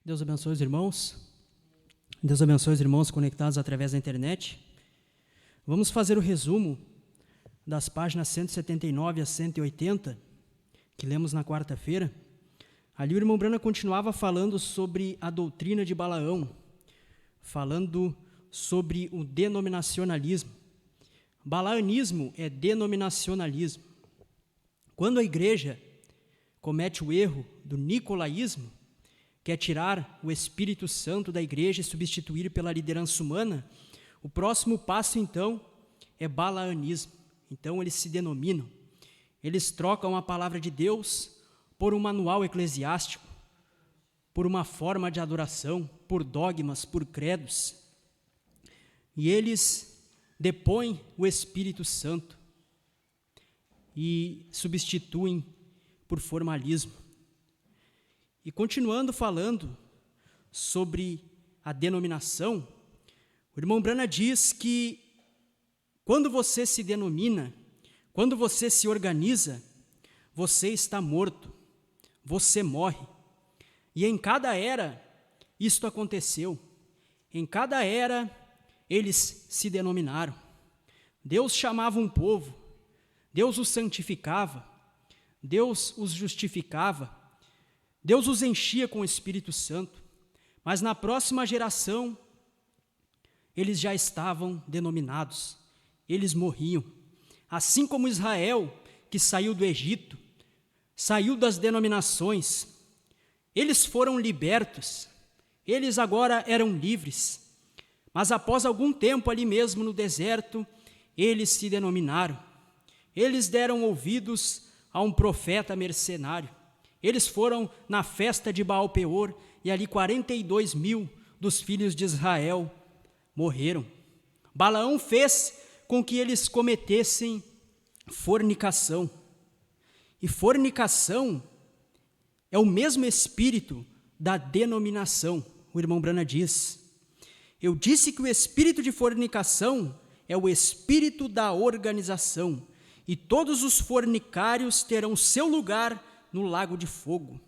Deus abençoe os irmãos. Deus abençoe os irmãos conectados através da internet. Vamos fazer o resumo das páginas 179 a 180, que lemos na quarta-feira. Ali o irmão Brana continuava falando sobre a doutrina de Balaão, falando sobre o denominacionalismo. Balaamismo é denominacionalismo. Quando a igreja comete o erro do nicolaísmo, que é tirar o Espírito Santo da igreja e substituir pela liderança humana, o próximo passo, então, é balaamismo. Então, eles se denominam. Eles trocam a palavra de Deus por um manual eclesiástico, por uma forma de adoração, por dogmas, por credos. E eles depõem o Espírito Santo e substituem por formalismo. E continuando falando sobre a denominação, o irmão Brana diz que quando você se denomina, quando você se organiza, você está morto, você morre. E em cada era isto aconteceu. Em cada era eles se denominaram. Deus chamava um povo, Deus os santificava, Deus os justificava, Deus os enchia com o Espírito Santo, mas na próxima geração, eles já estavam denominados, eles morriam. Assim como Israel, que saiu do Egito, saiu das denominações, eles foram libertos, eles agora eram livres, mas após algum tempo ali mesmo no deserto, eles se denominaram, eles deram ouvidos a um profeta mercenário. Eles foram na festa de Baal-Peor e ali 42 mil dos filhos de Israel morreram. Balaão fez com que eles cometessem fornicação. E fornicação é o mesmo espírito da denominação. O irmão Brana diz: eu disse que o espírito de fornicação é o espírito da organização, e todos os fornicários terão seu lugar no lago de fogo.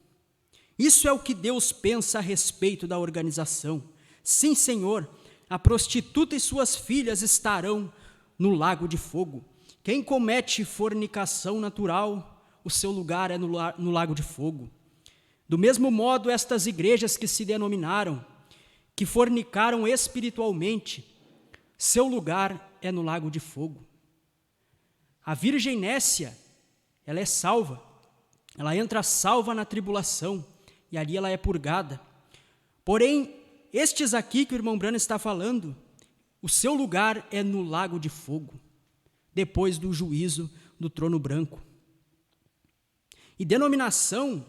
Isso é o que Deus pensa a respeito da organização. Sim, Senhor, a prostituta e suas filhas estarão no lago de fogo. Quem comete fornicação natural, o seu lugar é no lago de fogo. Do mesmo modo, estas igrejas que se denominaram, que fornicaram espiritualmente, seu lugar é no lago de fogo. A Virgem Nécia, ela é salva. Ela entra salva na tribulação, e ali ela é purgada. Porém, estes aqui que o irmão Brana está falando, o seu lugar é no lago de fogo, depois do juízo do trono branco. E denominação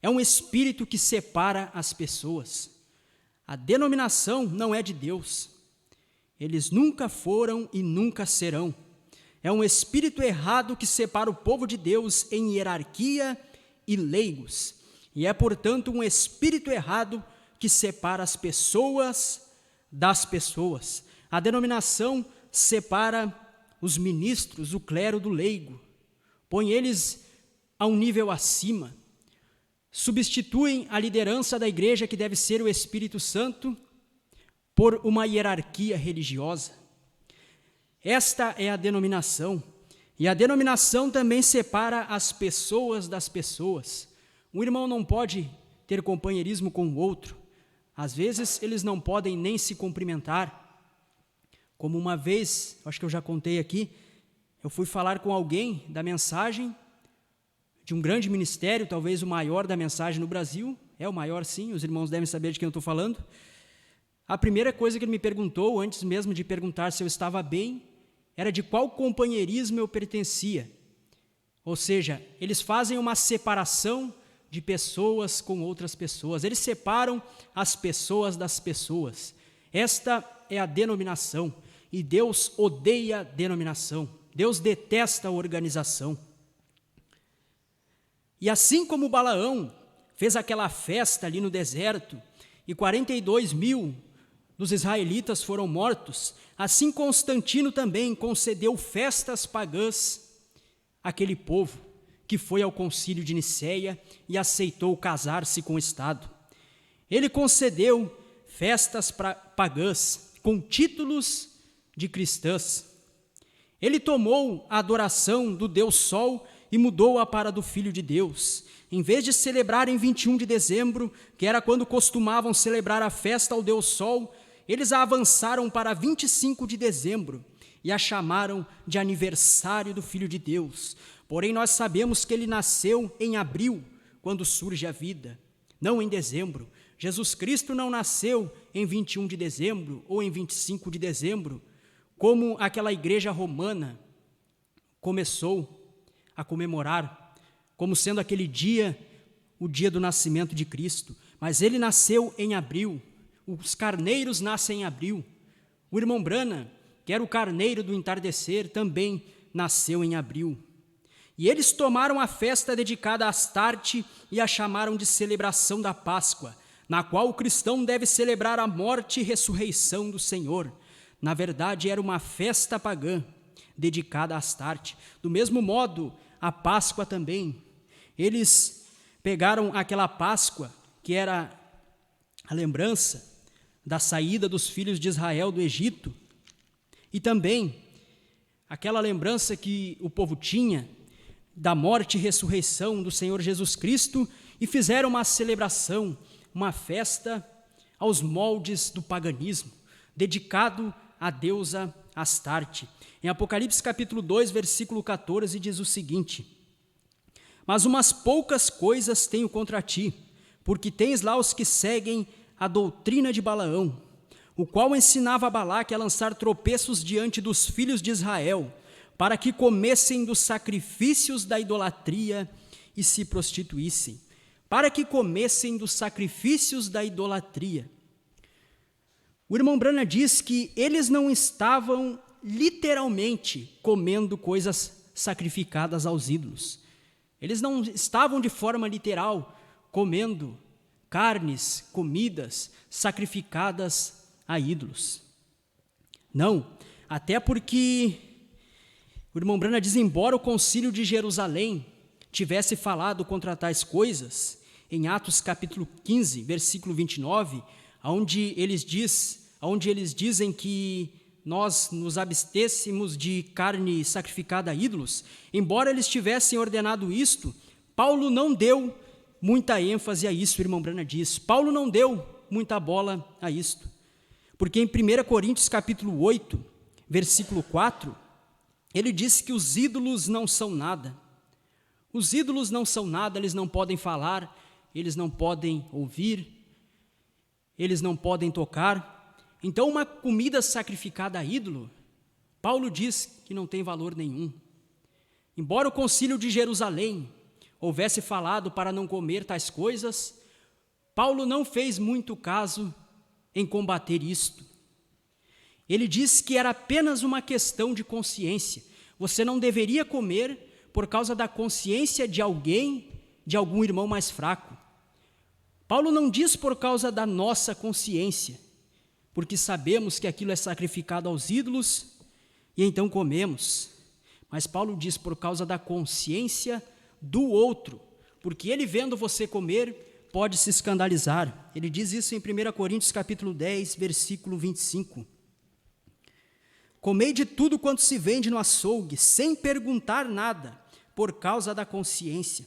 é um espírito que separa as pessoas. A denominação não é de Deus. Eles nunca foram e nunca serão. É um espírito errado que separa o povo de Deus em hierarquia e leigos. E é, portanto, um espírito errado que separa as pessoas das pessoas. A denominação separa os ministros, o clero do leigo, põe eles a um nível acima, substituem a liderança da igreja, que deve ser o Espírito Santo, por uma hierarquia religiosa. Esta é a denominação, e a denominação também separa as pessoas das pessoas. Um irmão não pode ter companheirismo com o outro, às vezes eles não podem nem se cumprimentar. Como uma vez, acho que eu já contei aqui, eu fui falar com alguém da mensagem de um grande ministério, talvez o maior da mensagem no Brasil, é o maior sim, os irmãos devem saber de quem eu estou falando. A primeira coisa que ele me perguntou, antes mesmo de perguntar se eu estava bem, era de qual companheirismo eu pertencia. Ou seja, eles fazem uma separação de pessoas com outras pessoas. Eles separam as pessoas das pessoas. Esta é a denominação. E Deus odeia a denominação. Deus detesta a organização. E assim como Balaão fez aquela festa ali no deserto, e 42 mil dos israelitas foram mortos, assim Constantino também concedeu festas pagãs àquele povo que foi ao concílio de Nicéia e aceitou casar-se com o Estado. Ele concedeu festas pagãs com títulos de cristãs. Ele tomou a adoração do Deus Sol e mudou-a para a do Filho de Deus. Em vez de celebrar em 21 de dezembro, que era quando costumavam celebrar a festa ao Deus Sol, eles a avançaram para 25 de dezembro e a chamaram de aniversário do Filho de Deus. Porém, nós sabemos que ele nasceu em abril, quando surge a vida, não em dezembro. Jesus Cristo não nasceu em 21 de dezembro ou em 25 de dezembro, como aquela igreja romana começou a comemorar, como sendo aquele dia, o dia do nascimento de Cristo. Mas ele nasceu em abril, os carneiros nascem em abril. O irmão Branham, que era o carneiro do entardecer, também nasceu em abril. E eles tomaram a festa dedicada a Astarte e a chamaram de celebração da Páscoa, na qual o cristão deve celebrar a morte e ressurreição do Senhor. Na verdade, era uma festa pagã dedicada a Astarte. Do mesmo modo, a Páscoa também. Eles pegaram aquela Páscoa, que era a lembrança da saída dos filhos de Israel do Egito, e também aquela lembrança que o povo tinha da morte e ressurreição do Senhor Jesus Cristo, e fizeram uma celebração, uma festa aos moldes do paganismo, dedicado à deusa Astarte. Em Apocalipse capítulo 2, versículo 14, diz o seguinte: mas umas poucas coisas tenho contra ti, porque tens lá os que seguem a doutrina de Balaão, o qual ensinava a Balaque a lançar tropeços diante dos filhos de Israel, para que comessem dos sacrifícios da idolatria e se prostituíssem. Para que comessem dos sacrifícios da idolatria. O irmão Branham diz que eles não estavam literalmente comendo coisas sacrificadas aos ídolos. Eles não estavam de forma literal comendo carnes, comidas sacrificadas a ídolos. Não, até porque o irmão Branham diz, embora o concílio de Jerusalém tivesse falado contra tais coisas, em Atos capítulo 15, versículo 29, onde eles dizem que nós nos abstêssemos de carne sacrificada a ídolos, embora eles tivessem ordenado isto, Paulo não deu muita ênfase a isso, o irmão Branham diz. Paulo não deu muita bola a isto, porque em 1 Coríntios capítulo 8, versículo 4, ele diz que os ídolos não são nada. Os ídolos não são nada, eles não podem falar, eles não podem ouvir, eles não podem tocar. Então, uma comida sacrificada a ídolo, Paulo diz que não tem valor nenhum. Embora o concílio de Jerusalém houvesse falado para não comer tais coisas, Paulo não fez muito caso em combater isto. Ele diz que era apenas uma questão de consciência. Você não deveria comer por causa da consciência de alguém, de algum irmão mais fraco. Paulo não diz por causa da nossa consciência, porque sabemos que aquilo é sacrificado aos ídolos e então comemos. Mas Paulo diz por causa da consciência do outro, porque ele vendo você comer pode se escandalizar. Ele diz isso em 1 Coríntios capítulo 10, versículo 25. Comei de tudo quanto se vende no açougue, sem perguntar nada, por causa da consciência,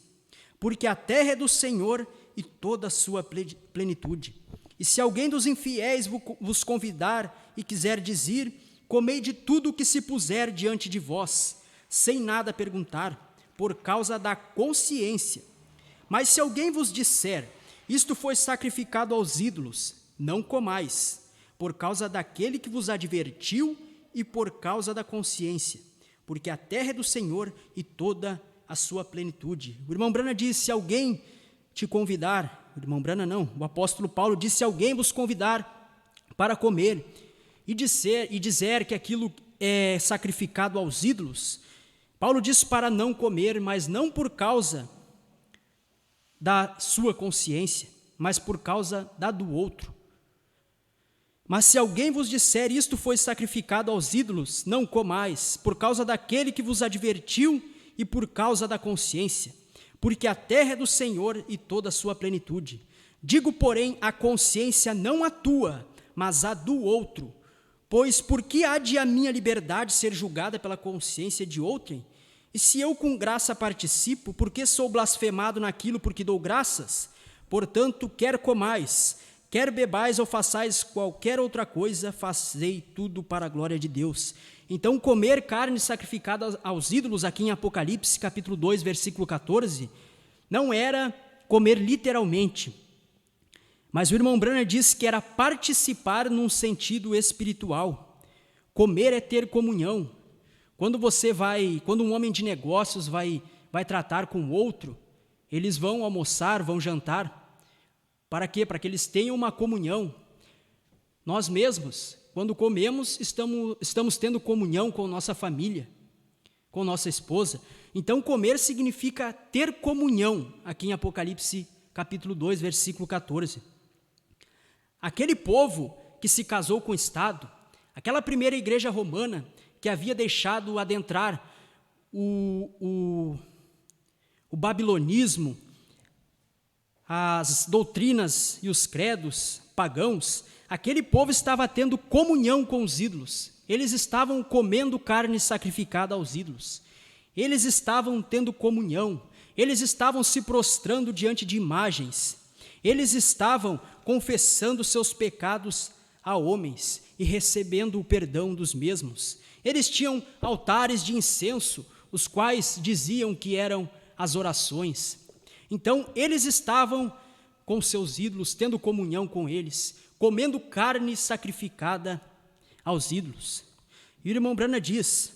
porque a terra é do Senhor e toda a sua plenitude. E se alguém dos infiéis vos convidar e quiser dizer, comei de tudo o que se puser diante de vós, sem nada perguntar, por causa da consciência. Mas se alguém vos disser, isto foi sacrificado aos ídolos, não comais, por causa daquele que vos advertiu e por causa da consciência, porque a terra é do Senhor e toda a sua plenitude. O irmão Branham diz, se alguém te convidar, o irmão Branham não, o apóstolo Paulo diz, se alguém vos convidar para comer e dizer que aquilo é sacrificado aos ídolos, Paulo diz para não comer, mas não por causa da sua consciência, mas por causa da do outro. Mas se alguém vos disser, isto foi sacrificado aos ídolos, não comais, por causa daquele que vos advertiu e por causa da consciência, porque a terra é do Senhor e toda a sua plenitude. Digo, porém, a consciência não a tua, mas a do outro. Pois por que há de a minha liberdade ser julgada pela consciência de outrem? E se eu com graça participo, por que sou blasfemado naquilo por que dou graças? Portanto, quer comais, quer bebais ou façais qualquer outra coisa, fazei tudo para a glória de Deus. Então, comer carne sacrificada aos ídolos, aqui em Apocalipse, capítulo 2, versículo 14, não era comer literalmente, mas o irmão Branham diz que era participar num sentido espiritual. Comer é ter comunhão. Quando um homem de negócios vai tratar com outro, eles vão almoçar, vão jantar. Para quê? Para que eles tenham uma comunhão. Nós mesmos, quando comemos, estamos tendo comunhão com nossa família, com nossa esposa. Então, comer significa ter comunhão, aqui em Apocalipse, capítulo 2, versículo 14. Aquele povo que se casou com o Estado, aquela primeira igreja romana que havia deixado adentrar o babilonismo, as doutrinas e os credos pagãos, aquele povo estava tendo comunhão com os ídolos. Eles estavam comendo carne sacrificada aos ídolos. Eles estavam tendo comunhão. Eles estavam se prostrando diante de imagens. Eles estavam confessando seus pecados a homens e recebendo o perdão dos mesmos. Eles tinham altares de incenso, os quais diziam que eram as orações. Então, eles estavam com seus ídolos, tendo comunhão com eles, comendo carne sacrificada aos ídolos. E o irmão Branham diz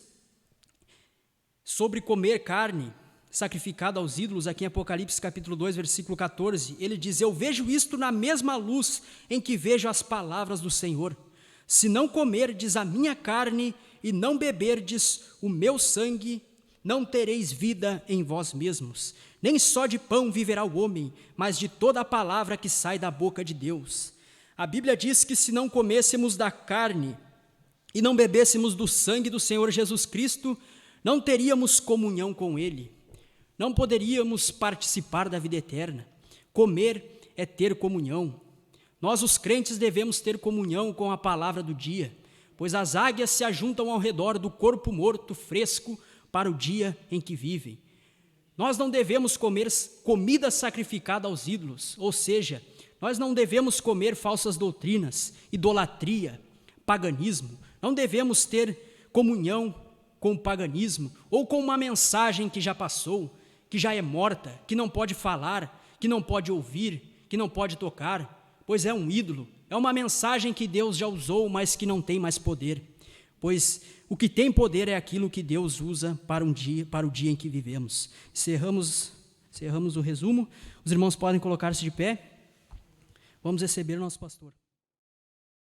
sobre comer carne sacrificada aos ídolos, aqui em Apocalipse capítulo 2, versículo 14, ele diz: eu vejo isto na mesma luz em que vejo as palavras do Senhor. Se não comerdes a minha carne e não beberdes o meu sangue, não tereis vida em vós mesmos. Nem só de pão viverá o homem, mas de toda a palavra que sai da boca de Deus. A Bíblia diz que se não comêssemos da carne e não bebêssemos do sangue do Senhor Jesus Cristo, não teríamos comunhão com Ele. Não poderíamos participar da vida eterna. Comer é ter comunhão. Nós, os crentes, devemos ter comunhão com a palavra do dia, pois as águias se ajuntam ao redor do corpo morto fresco para o dia em que vivem. Nós não devemos comer comida sacrificada aos ídolos, ou seja, nós não devemos comer falsas doutrinas, idolatria, paganismo. Não devemos ter comunhão com o paganismo ou com uma mensagem que já passou, que já é morta, que não pode falar, que não pode ouvir, que não pode tocar, pois é um ídolo, é uma mensagem que Deus já usou, mas que não tem mais poder, pois o que tem poder é aquilo que Deus usa para o dia em que vivemos. Encerramos o resumo. Os irmãos podem colocar-se de pé. Vamos receber o nosso pastor.